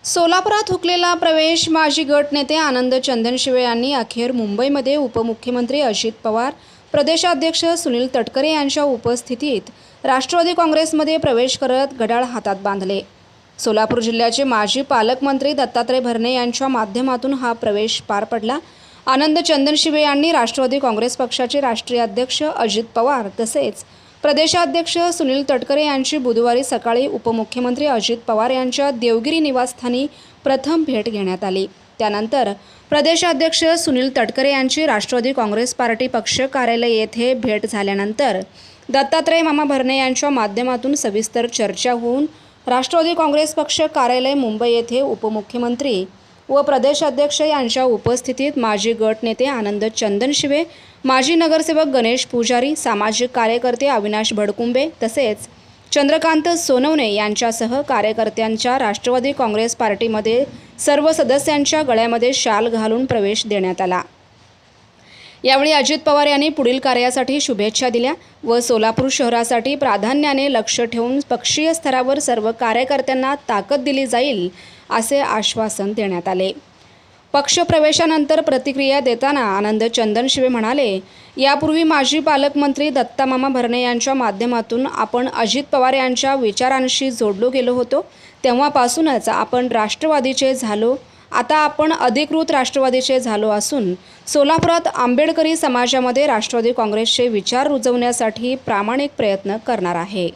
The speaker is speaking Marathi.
सोलापुरात हुकलेला प्रवेश माजी गट नेते आनंद चंदनशिवे यांनी अखेर मुंबईमध्ये उपमुख्यमंत्री अजित पवार, प्रदेशाध्यक्ष सुनील तटकरे यांच्या उपस्थितीत राष्ट्रवादी काँग्रेसमध्ये प्रवेश करत घड्याळ हातात बांधले। सोलापूर जिल्ह्याचे माजी पालकमंत्री दत्तात्रय भरणे यांच्या माध्यमातून हा प्रवेश पार पडला। आनंद चंदनशिवे यांनी राष्ट्रवादी काँग्रेस पक्षाचे राष्ट्रीय अध्यक्ष अजित पवार तसेच प्रदेशाध्यक्ष सुनील तटकरे यांची बुधवारी सकाळी उपमुख्यमंत्री अजित पवार यांच्या देवगिरी निवासस्थानी प्रथम भेट घेण्यात आली। त्यानंतर प्रदेशाध्यक्ष सुनील तटकरे यांची राष्ट्रवादी काँग्रेस पार्टी पक्ष कार्यालय येथे भेट झाल्यानंतर दत्तात्रय मामा भरणे यांच्या माध्यमातून सविस्तर चर्चा होऊन राष्ट्रवादी काँग्रेस पक्ष कार्यालय मुंबई येथे उपमुख्यमंत्री व प्रदेशाध्यक्ष यांच्या उपस्थितीत माजी गट नेते आनंद चंदनशिवे, माजी नगरसेवक गणेश पुजारी, सामाजिक कार्यकर्ते अविनाश भडकुंबे तसेच चंद्रकांत सोनवणे यांच्यासह कार्यकर्त्यांच्या राष्ट्रवादी काँग्रेस पार्टीमध्ये सर्व सदस्यांच्या गळ्यामध्ये शाल घालून प्रवेश देण्यात आला। यावेळी अजित पवार यांनी पुढील कार्यासाठी शुभेच्छा दिल्या व सोलापूर शहरासाठी प्राधान्याने लक्ष ठेवून पक्षीय स्तरावर सर्व कार्यकर्त्यांना ताकद दिली जाईल असे आश्वासन देण्यात आले। पक्षप्रवेशानंतर प्रतिक्रिया देताना आनंद चंदनशिवे म्हणाले, यापूर्वी माजी पालकमंत्री दत्तामामा भरणे यांच्या माध्यमातून आपण अजित पवार यांच्या विचारांशी जोडलो गेलो होतो। तेव्हापासूनच आपण राष्ट्रवादीचे झालो। आता आपण अधिकृत राष्ट्रवादीचे झालो असून सोलापुरात आंबेडकरी समाजामध्ये राष्ट्रवादी काँग्रेसचे विचार रुजवण्यासाठी प्रामाणिक प्रयत्न करणार आहे।